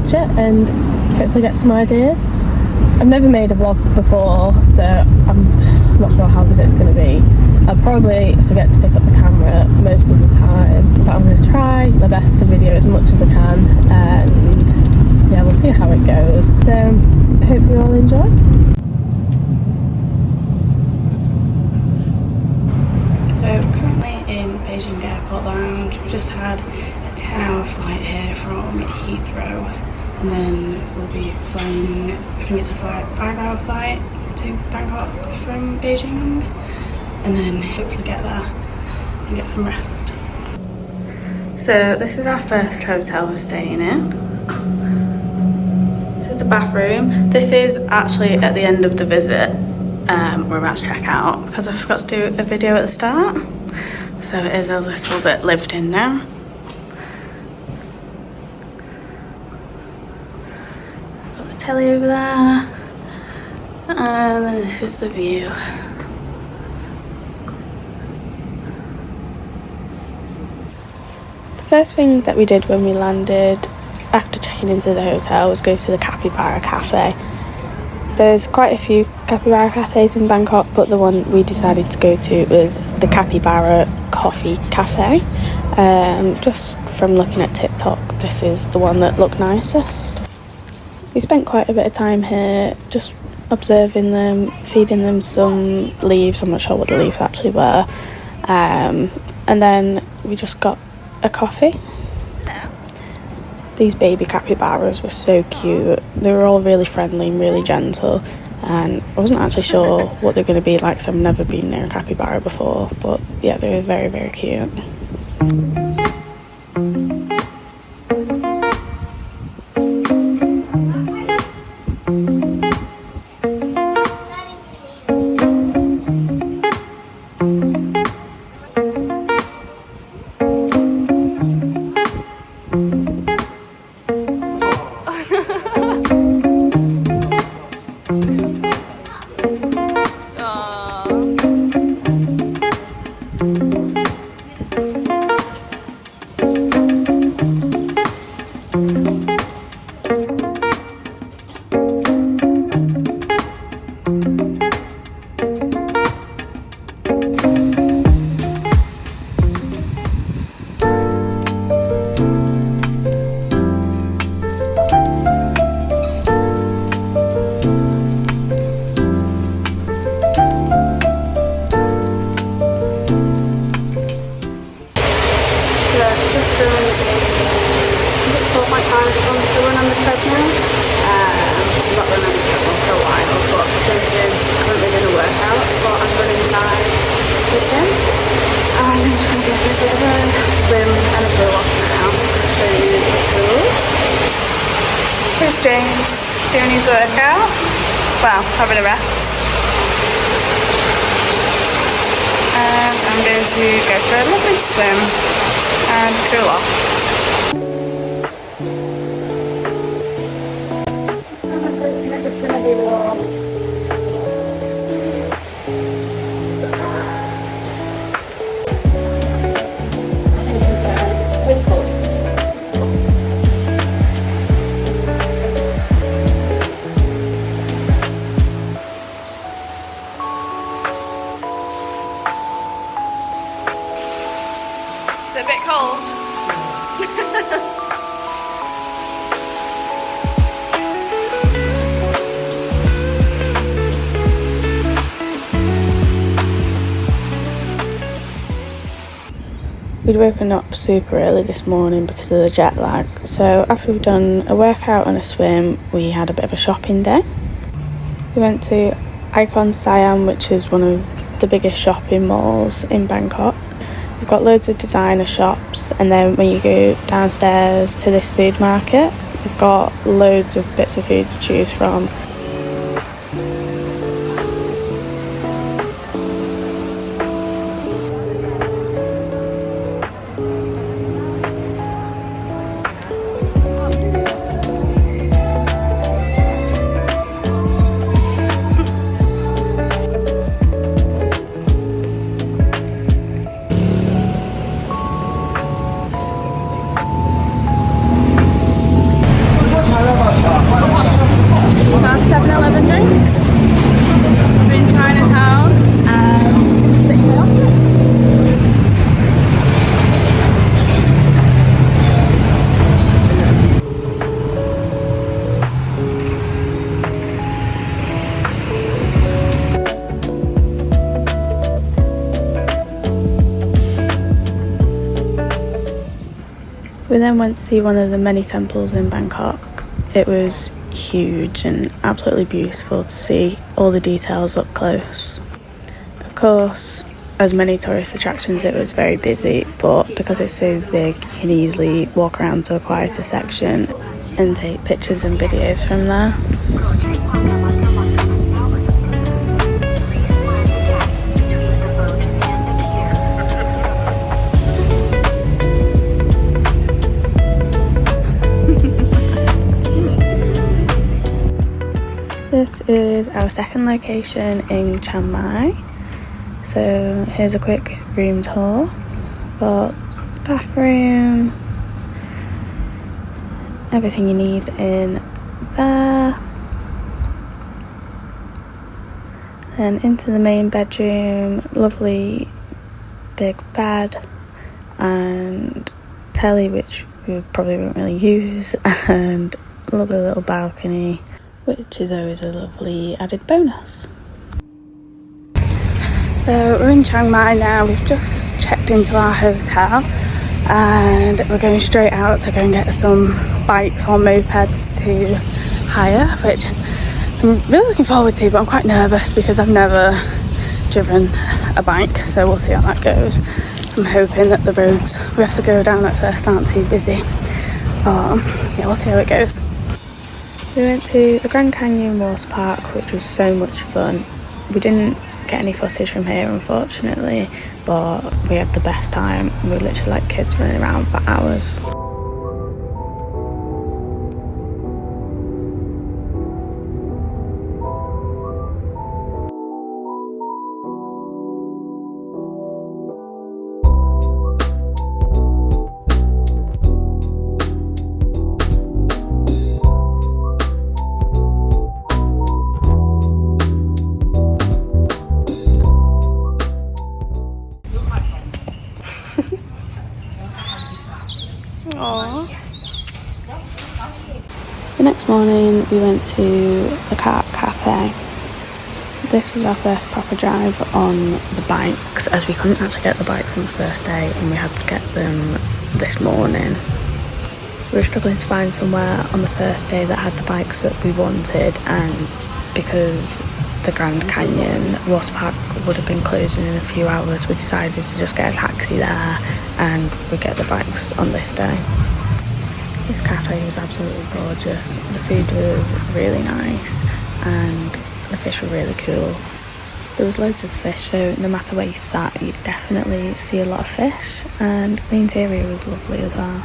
watch it and hopefully get some ideas. I've never made a vlog before, so I'm not sure how good it's going to be. I'll probably forget to pick up the camera most of the time, but I'm going to try my best to video as much as I can, and yeah, we'll see how it goes. So I hope you all enjoy. So currently in Beijing Airport Lounge. We just had a 10-hour flight here from Heathrow, and then we'll be flying, I think it's a 5-hour flight to Bangkok from Beijing, and then hopefully get there and get some rest. So this is our first hotel we're staying in. This is the bathroom. This is actually at the end of the visit. We're about to check out because I forgot to do a video at the start. So it is a little bit lived in now. Got the telly over there. And then this is the view. The first thing that we did when we landed after checking into the hotel was go to the Capybara Cafe. There's quite a few capybara cafes in Bangkok, but the one we decided to go to was the Capybara Coffee Cafe. Just from looking at TikTok, this is the one that looked nicest. We spent quite a bit of time here just observing them, feeding them some leaves. I'm not sure what the leaves actually were. And then we just got a coffee. These baby capybaras were so cute. They were all really friendly and really gentle, and I wasn't actually sure what they're going to be like, so I've never been near a capybara before, but yeah, they were very, very cute. Here's James doing his workout. Well, having a rest. And I'm going to go for a lovely swim and cool off. It's a bit cold. We'd woken up super early this morning because of the jet lag, so after we've done a workout and a swim, we had a bit of a shopping day. We went to Icon Siam, which is one of the biggest shopping malls in Bangkok. They've got loads of designer shops, and then when you go downstairs to this food market, they've got loads of bits of food to choose from. We then went to see one of the many temples in Bangkok. It was huge and absolutely beautiful to see all the details up close. Of course, as many tourist attractions, it was very busy, but because it's so big, you can easily walk around to a quieter section and take pictures and videos from there. This is our second location in Chiang Mai. So here's a quick room tour. Got the bathroom, everything you need in there. Then into the main bedroom, lovely big bed and telly, which we probably won't really use, and a lovely little balcony, which is always a lovely added bonus. So we're in Chiang Mai now. We've just checked into our hotel and we're going straight out to go and get some bikes or mopeds to hire, which I'm really looking forward to, but I'm quite nervous because I've never driven a bike, so we'll see how that goes. I'm hoping that the roads we have to go down at first aren't too busy, but yeah, we'll see how it goes. We went to the Grand Canyon Water Park, which was so much fun. We didn't get any footage from here, unfortunately, but we had the best time. We were literally like kids running around for hours. Aww. The next morning we went to the Car Cafe. This was our first proper drive on the bikes, as we couldn't actually get the bikes on the first day and we had to get them this morning. We were struggling to find somewhere on the first day that had the bikes that we wanted, and because the Grand Canyon Water Park would have been closing in a few hours, we decided to just get a taxi there and we'd get the bikes on this day. This cafe was absolutely gorgeous. The food was really nice and the fish were really cool. There was loads of fish, so no matter where you sat, you'd definitely see a lot of fish, and the interior was lovely as well.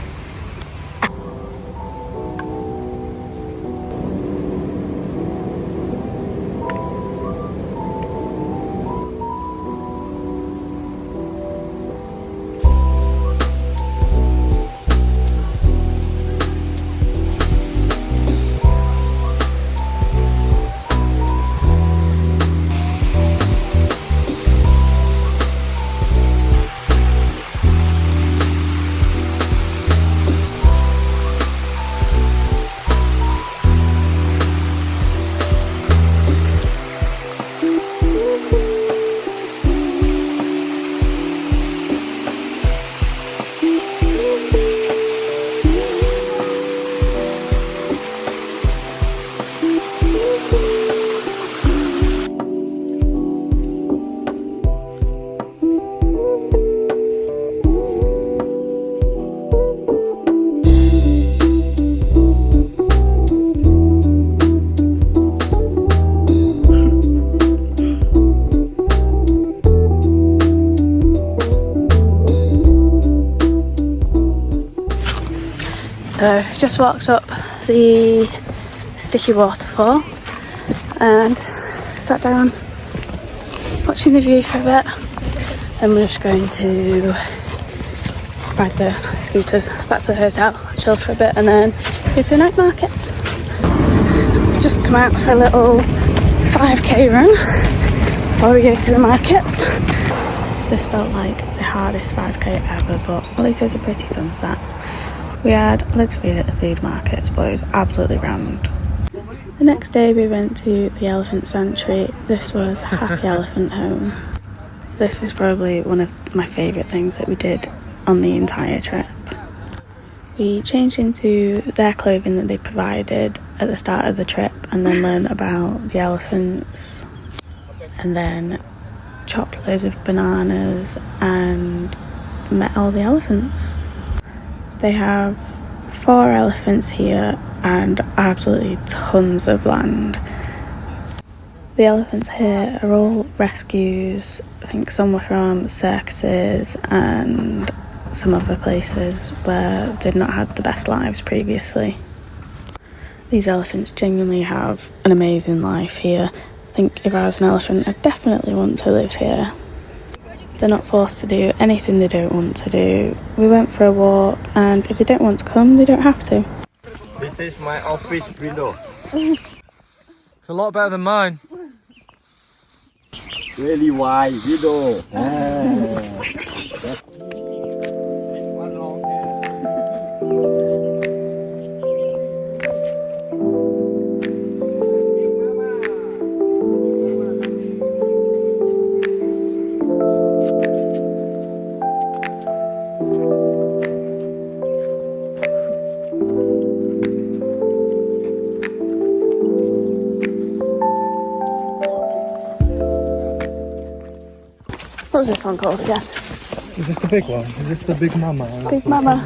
So just walked up the sticky waterfall and sat down watching the view for a bit. Then we're just going to ride the scooters back to the hotel, chill for a bit, and then go to the night markets. Just come out for a little 5k run before we go to the markets. This felt like the hardest 5k ever, but at least it was a pretty sunset. We had loads of food at the food markets, but it was absolutely rammed. The next day we went to the elephant sanctuary. This was Happy Elephant Home. This was probably one of my favourite things that we did on the entire trip. We We changed into their clothing that they provided at the start of the trip and then learned about the elephants and then chopped loads of bananas and met all the elephants. They have 4 elephants here and absolutely tons of land. The elephants here are all rescues. I think some were from circuses and some other places where they'd not had the best lives previously. These elephants genuinely have an amazing life here. I think if I was an elephant, I'd definitely want to live here. They're not forced to do anything they don't want to do. We went for a walk, and if they don't want to come, they don't have to. This is my office window. It's a lot better than mine. Really wide window. What's this one called again? Is this the big one? Is this the Big Mama? Big Mama.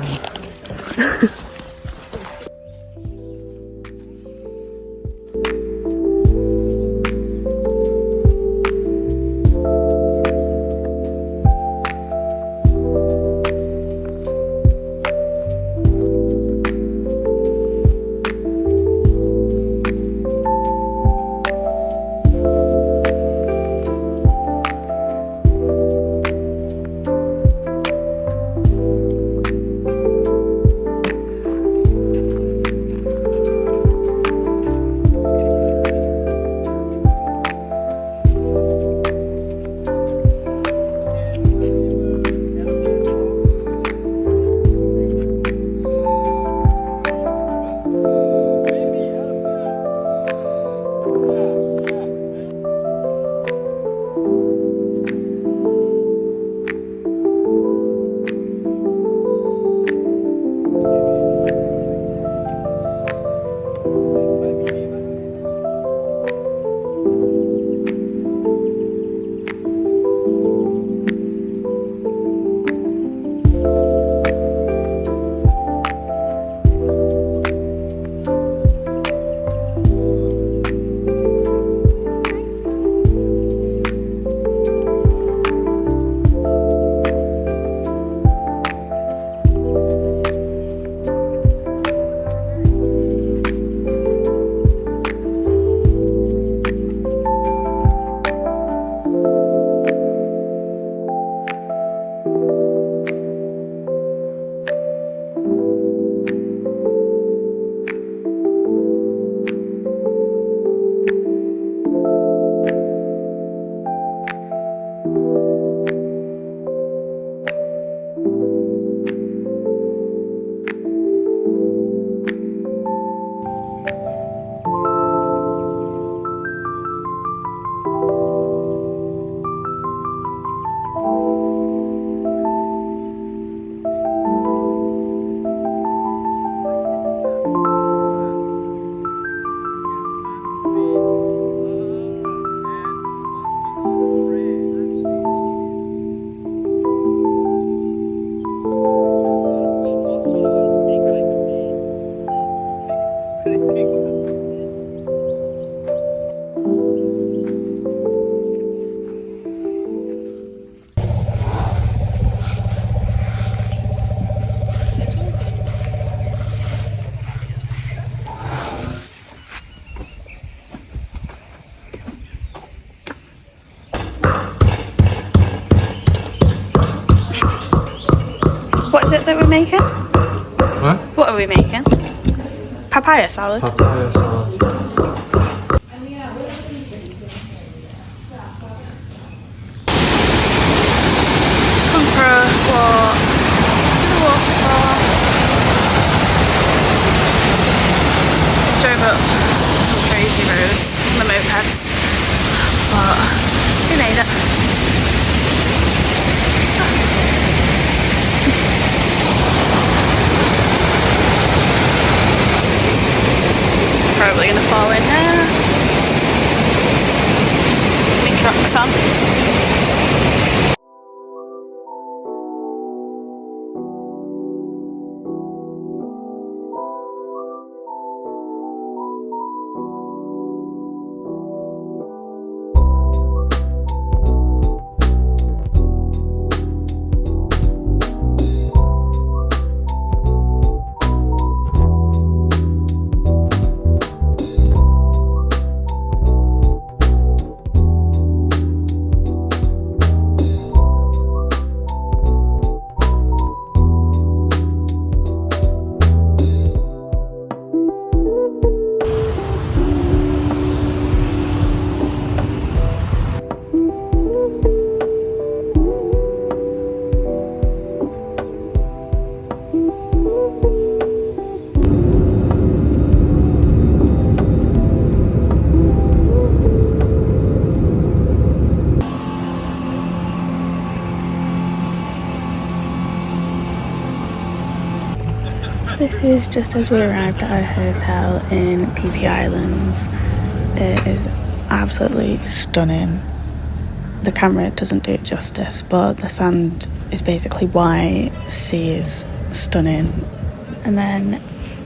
What is it that we're making? What? What are we making? Papaya salad? Papaya salad. Come for a walk to the waterfall. Drove up some crazy roads on the mopeds, but we made it. probably gonna fall in now. My truck's on. This is just as we arrived at our hotel in PP Islands. It is absolutely stunning. The camera doesn't do it justice, but the sand is basically white, the sea is stunning. And then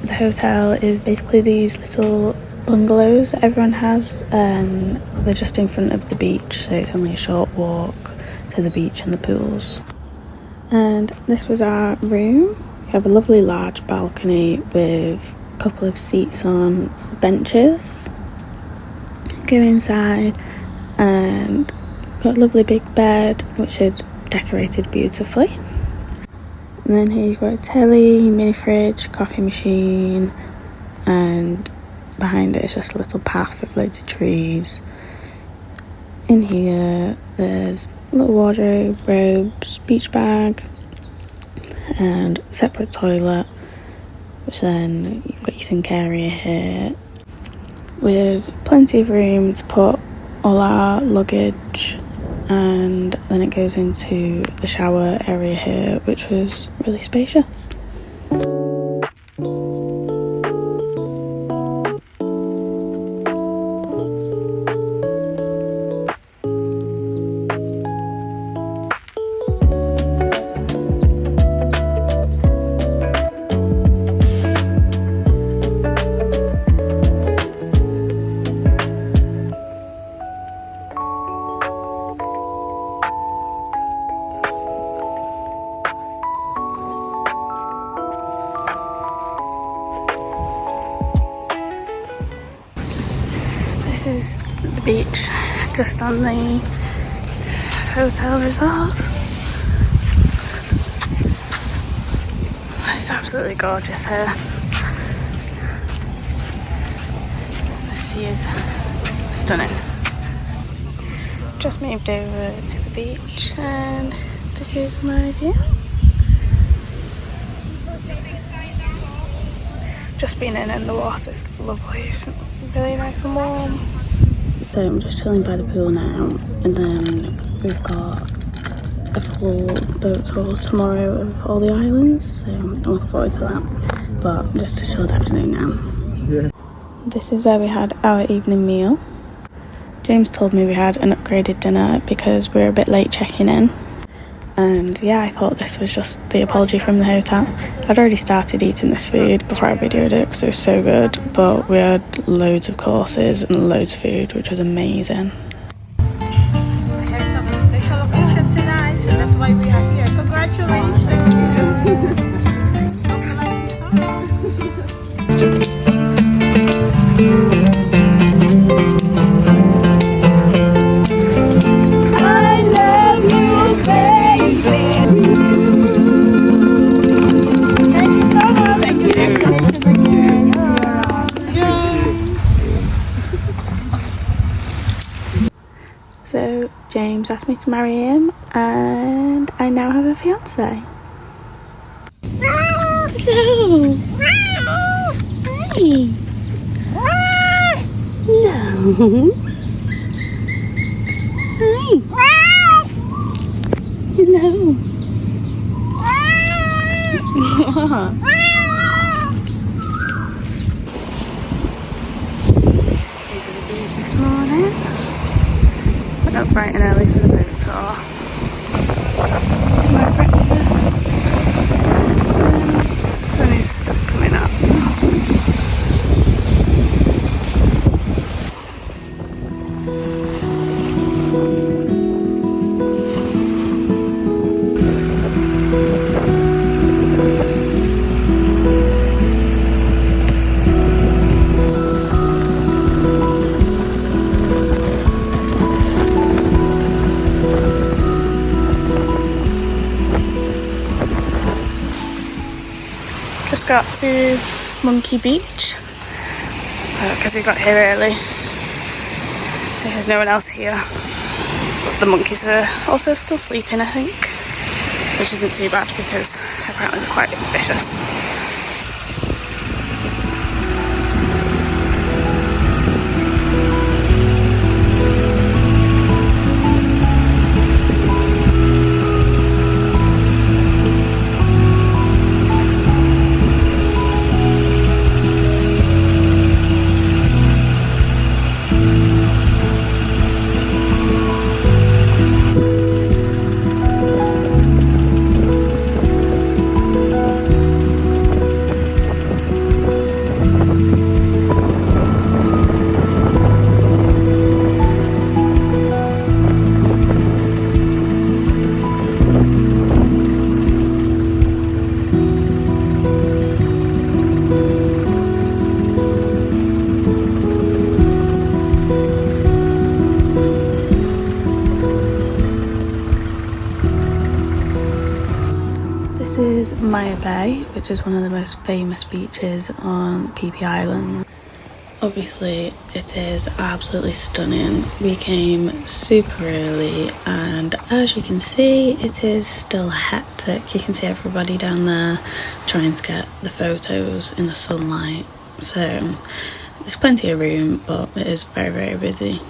the hotel is basically these little bungalows that everyone has, and they're just in front of the beach, so it's only a short walk to the beach and the pools. And this was our room. We have a lovely large balcony with a couple of seats on benches. Go inside and got a lovely big bed which is decorated beautifully. And then here you've got a telly, mini fridge, coffee machine, and behind it is just a little path with loads of trees. In here there's a little wardrobe, robes, beach bag, and separate toilet, which then you've got your sink area here with plenty of room to put all our luggage, and then it goes into the shower area here, which was really spacious. This is the beach just on the hotel resort. It's absolutely gorgeous here. The sea is stunning. Just moved over to the beach and this is my view. Just been in the water's lovely, it's really nice and warm. So I'm just chilling by the pool now, and then we've got a full boat tour tomorrow of all the islands, so I'm looking forward to that. But just a chilled afternoon now. Yeah. This is where we had our evening meal. James told me we had an upgraded dinner because we were a bit late checking in. And yeah, I thought this was just the apology from the hotel. I'd already started eating this food before I videoed it because it was so good, but we had loads of courses and loads of food, which was amazing. I had some special occasion tonight, so that's why we are here. Congratulations! I love you, baby. Thank you so much. Thank you. So James asked me to marry him, and I now have a fiance. No! Hey! No! Hi! Hello! What? These are the views this morning. Went up bright and early for the boat tour. My breakfast. Sun is still coming up. Just got to Monkey Beach because we got here early. There's no one else here, but the monkeys are also still sleeping, I think, which isn't too bad because apparently they're quite vicious. This is Maya Bay, which is one of the most famous beaches on PP Island. Obviously, it is absolutely stunning. We came super early, and as you can see, it is still hectic. You can see everybody down there trying to get the photos in the sunlight. So there's plenty of room, but it is very, very busy.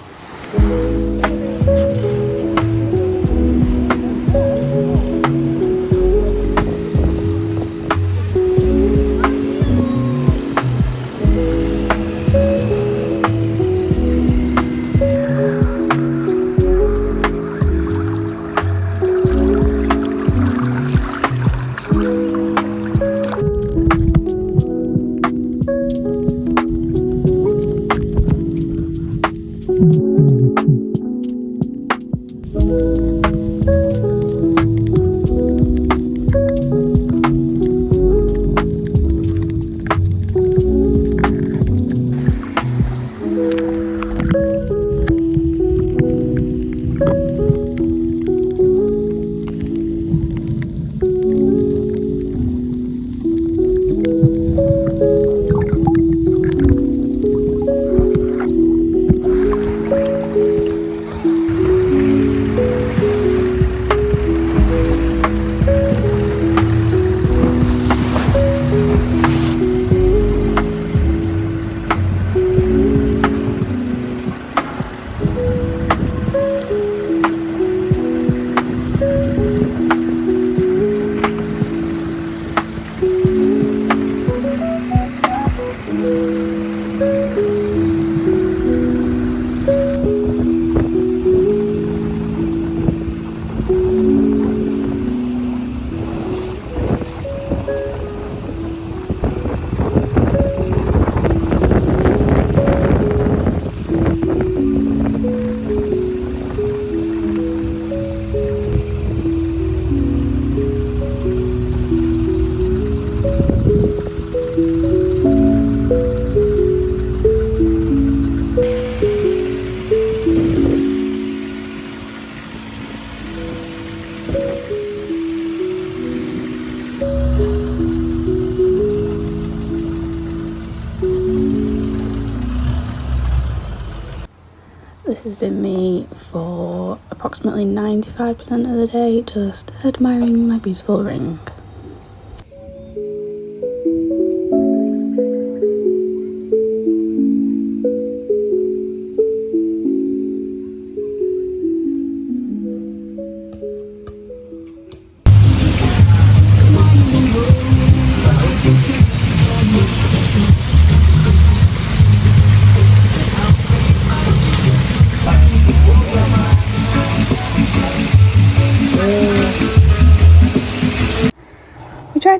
This has been me for approximately 95% of the day, just admiring my beautiful ring.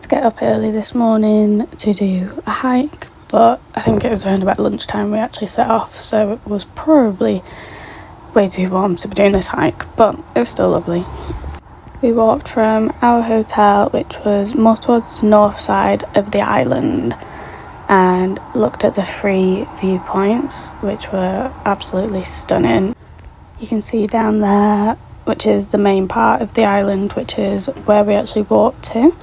tried to get up early this morning to do a hike, but I think it was around about lunchtime we actually set off, so it was probably way too warm to be doing this hike, but it was still lovely. We walked from our hotel, which was more towards the north side of the island, and looked at the 3 viewpoints, which were absolutely stunning. You can see down there, which is the main part of the island, which is where we actually walked to.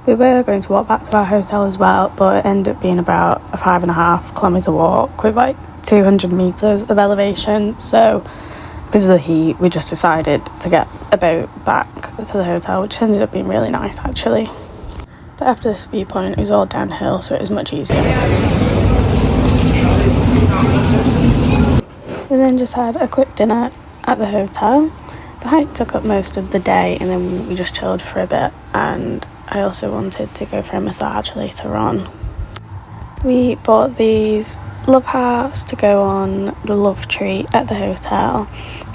We were going to walk back to our hotel as well, but it ended up being about a 5.5 kilometre walk with like 200 metres of elevation. So because of the heat, we just decided to get a boat back to the hotel, which ended up being really nice actually. But after this viewpoint, it was all downhill, so it was much easier. We then just had a quick dinner at the hotel. The hike took up most of the day, and then we just chilled for a bit, and I also wanted to go for a massage later on. We bought these love hearts to go on the love tree at the hotel,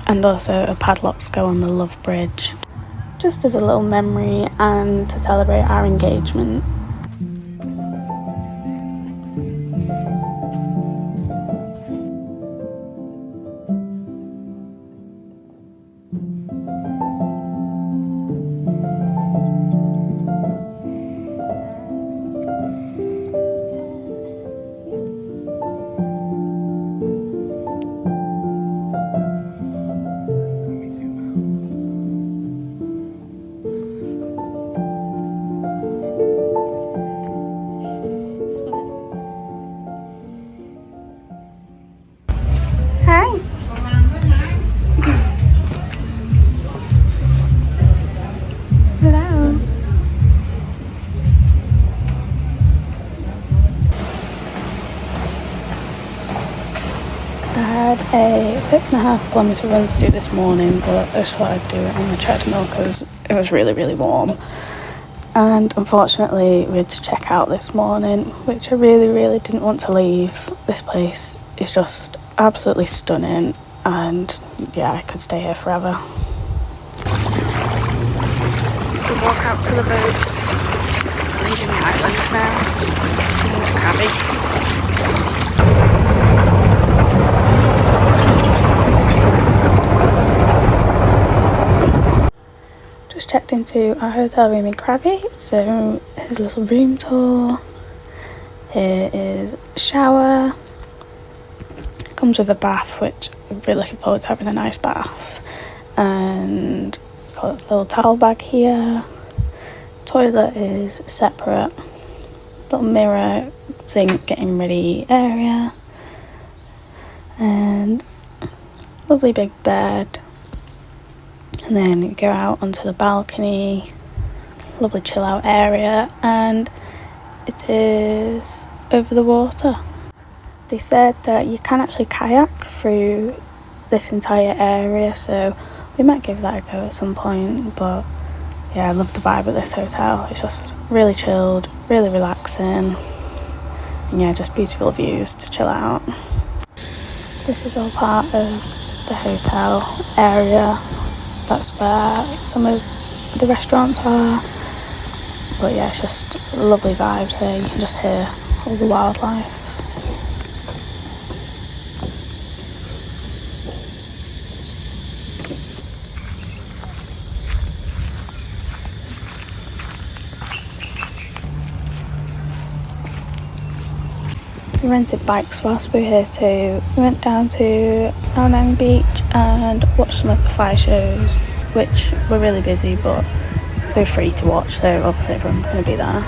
and also a padlock to go on the love bridge, just as a little memory and to celebrate our engagement. I had a 6.5 kilometre run to do this morning, but I just thought I'd do it on the treadmill because it was really, really warm. And unfortunately, we had to check out this morning, which I really, really didn't want to leave. This place is just absolutely stunning, and yeah, I could stay here forever. To walk out to the boats, leaving the island now, heading to Krabi. Just checked into our hotel room in Krabi, so here's a little room tour. Here is a shower. Comes with a bath, which I'm really looking forward to having a nice bath. And got a little towel bag here. Toilet is separate. Little mirror, sink, getting ready area. And lovely big bed. And then you go out onto the balcony, lovely chill out area, and it is over the water. They said that you can actually kayak through this entire area, so we might give that a go at some point. But yeah, I love the vibe of this hotel. It's just really chilled, really relaxing, and yeah, just beautiful views to chill out. This is all part of the hotel area. That's where some of the restaurants are. But yeah, it's just lovely vibes here. You can just hear all the wildlife. We rented bikes whilst we were here too. We went down to Ao Nang Beach and watched some of the fire shows, which were really busy, but they're free to watch, so obviously everyone's going to be there.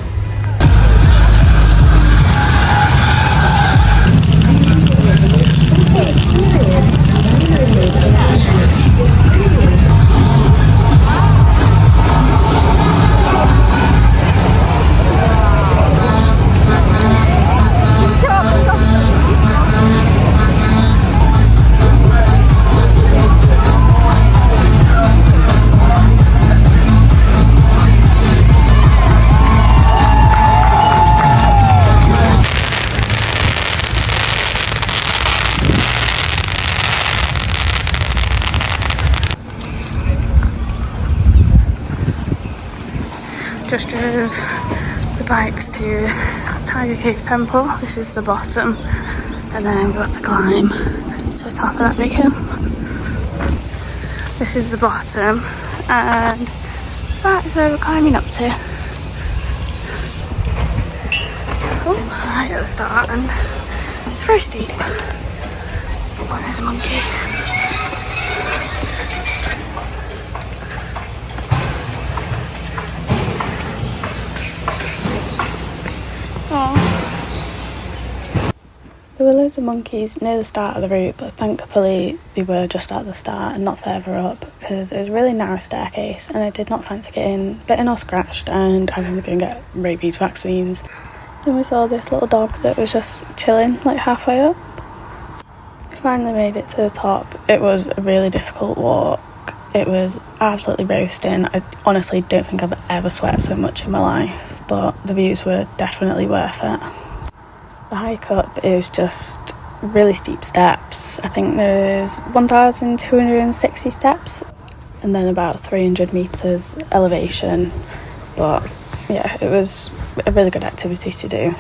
just drove the bikes to Tiger Cave Temple. This is the bottom, and then we've got to climb to the top of that big hill. This is the bottom, and that is where we're climbing up to. Oh, right at the start, and it's very steep. Oh, there's a monkey. There were loads of monkeys near the start of the route, but thankfully they were just at the start and not further up, because it was a really narrow staircase and I did not fancy getting bitten or scratched and having to go and get rabies vaccines. Then we saw this little dog that was just chilling like halfway up. We finally made it to the top. It was a really difficult walk. It was absolutely roasting. I honestly don't think I've ever sweat so much in my life, but the views were definitely worth it. The hike up is just really steep steps. I think there's 1,260 steps and then about 300 metres elevation. But yeah, it was a really good activity to do.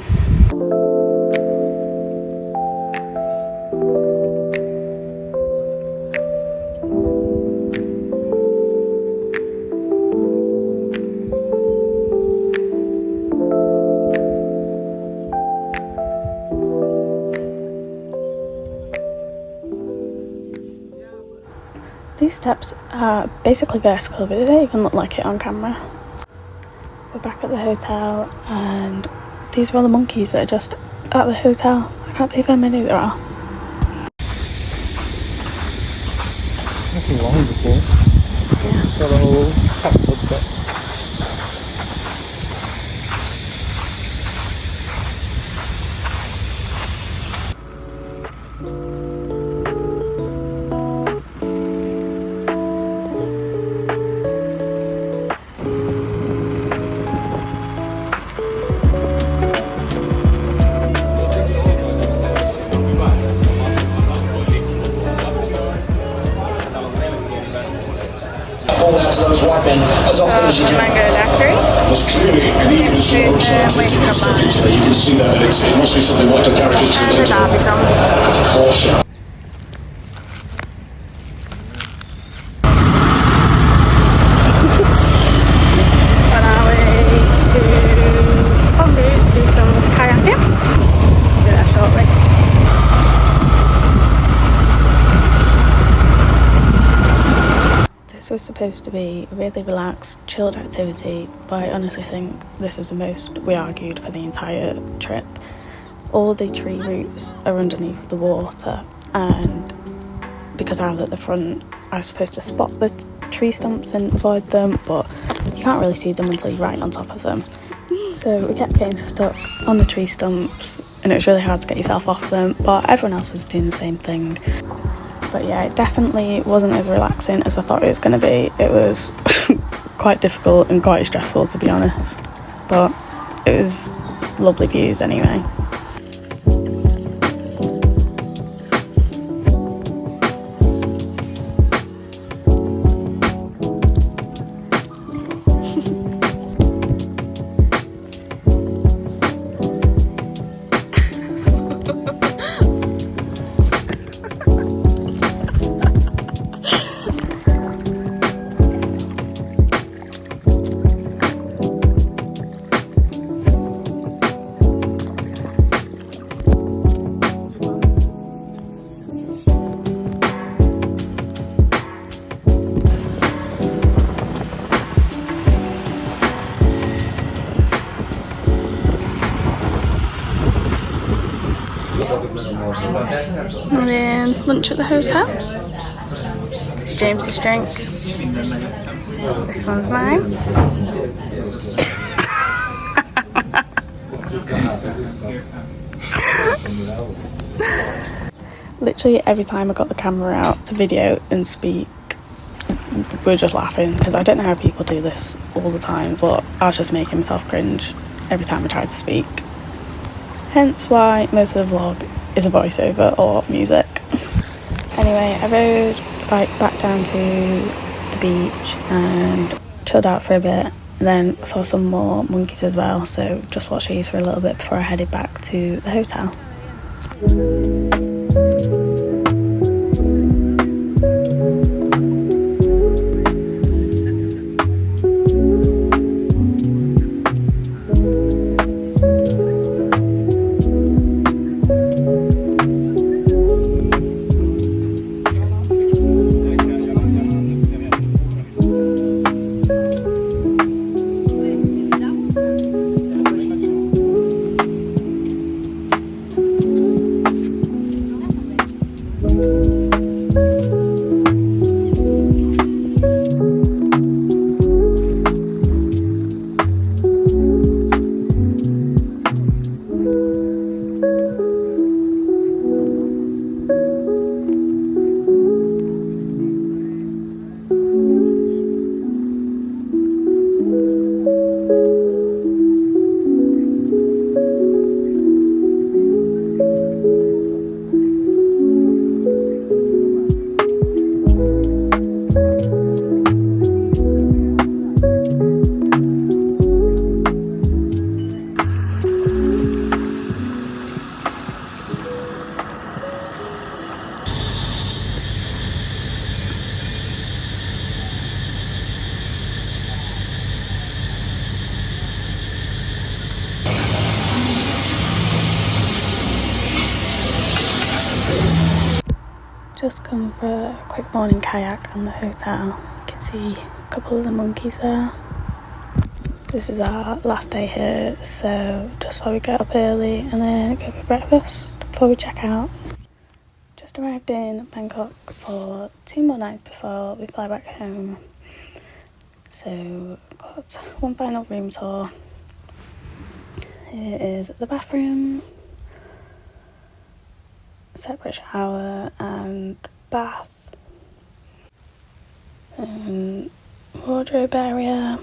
These steps are basically vertical, but they don't even look like it on camera. We're back at the hotel, and these are all the monkeys that are just at the hotel. I can't believe how many there are. That's a long before. Yeah. It's got a whole cat club bit. Pull out to those white men as often as you can. There's clearly an even slow transit to expecting today. You can see that it must be something like the characters to caution. On our way to Congo to do some kayaking. Do that shortly. This was supposed to be a really relaxed, chilled activity, but I honestly think this was the most we argued for the entire trip. All the tree roots are underneath the water, and because I was at the front, I was supposed to spot the tree stumps and avoid them, but you can't really see them until you're right on top of them. So we kept getting stuck on the tree stumps, and it was really hard to get yourself off them, but everyone else was doing the same thing. But yeah, it definitely wasn't as relaxing as I thought it was going to be. It was quite difficult and quite stressful, to be honest. But it was lovely views anyway. And then lunch at the hotel. This is James's drink. This one's mine. Literally every time I got the camera out to video and speak, we were just laughing, because I don't know how people do this all the time, but I was just making myself cringe every time I tried to speak. Hence why most of the vlog is a voiceover or music. Anyway, I rode the bike back down to the beach and chilled out for a bit, And then saw some more monkeys as well, so just watched these for a little bit before I headed back to the hotel. Just come for a quick morning kayak on the hotel. You can see a couple of the monkeys there. This is our last day here, so just while we get up early and then go for breakfast before we check out. Just arrived in Bangkok for 2 more nights before we fly back home. So got one final room tour. Here is the bathroom, separate shower and bath, and wardrobe area,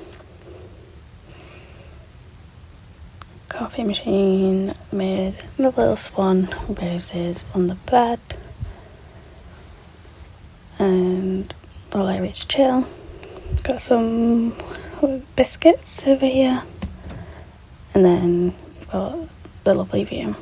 coffee machine, made the little swan roses on the bed, and the area to chill. Got some biscuits over here, and then we've got the lovely view.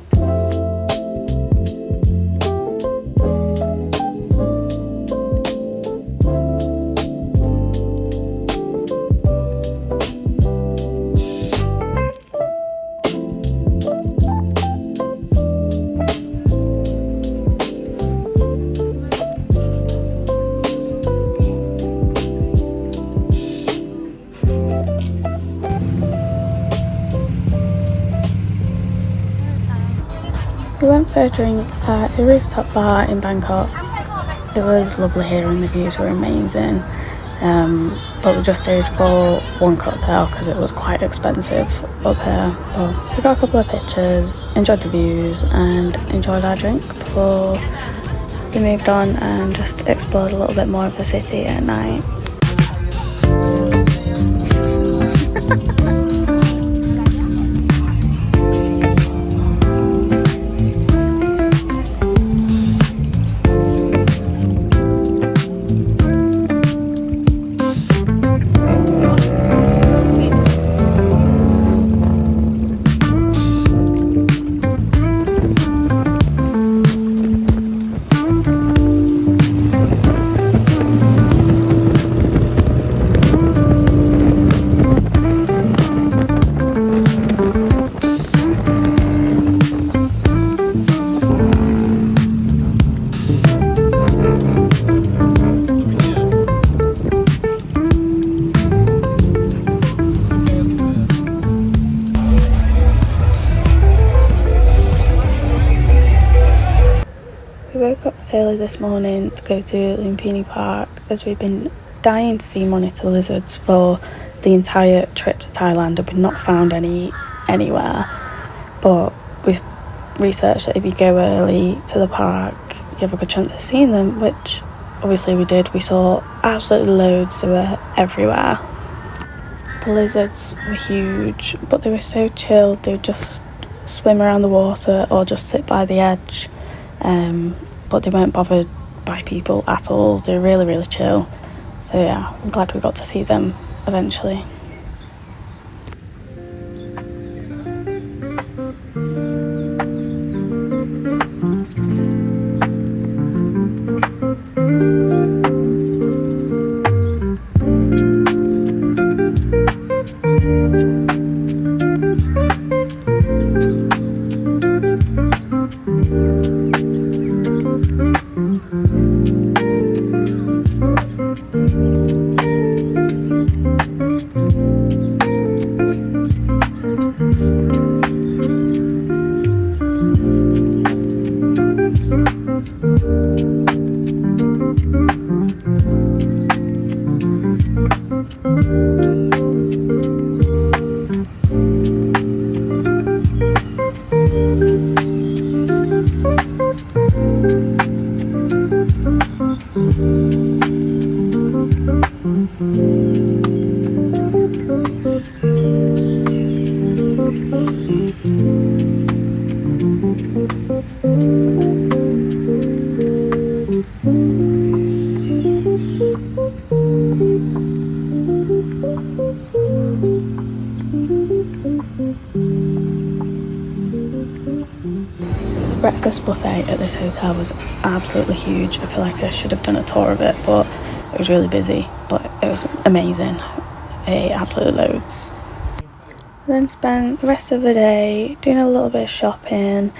We went for a drink at a rooftop bar in Bangkok. It was lovely here and the views were amazing, but we just stayed for one cocktail because it was quite expensive up here. But we got a couple of pictures, enjoyed the views and enjoyed our drink before we moved on and just explored a little bit more of the city at night. We woke up early this morning to go to Lumpini Park as we've been dying to see monitor lizards for the entire trip to Thailand and we've not found any anywhere. But we've researched that if you go early to the park, you have a good chance of seeing them, which obviously we did. We saw absolutely loads. They were everywhere. The lizards were huge, but they were so chilled. They would just swim around the water or just sit by the edge. But they weren't bothered by people at all. They were really, really chill. So yeah, I'm glad we got to see them eventually. breakfast buffet at this hotel was absolutely huge. I feel like I should have done a tour of it, but it was really busy, but it was amazing. I ate absolutely loads. Then spent the rest of the day doing a little bit of shopping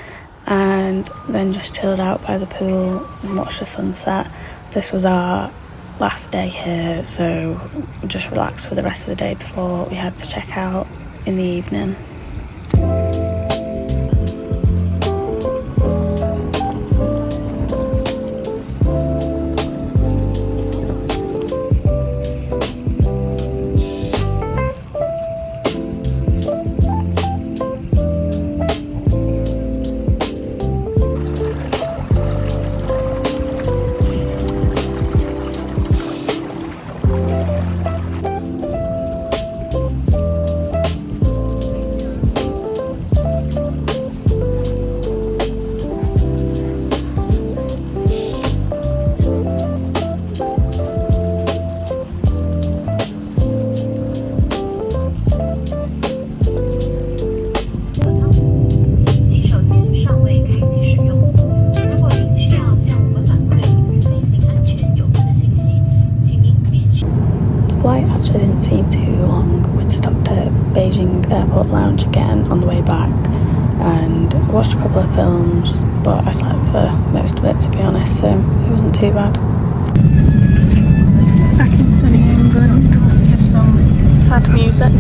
and then just chilled out by the pool and watched the sunset. This was our last day here, so we just relaxed for the rest of the day before we had to check out in the evening. Flight actually didn't seem too long. We'd stopped at Beijing Airport Lounge again on the way back and watched a couple of films, but I slept for most of it, to be honest, so it wasn't too bad. Back in sunny England with some sad music.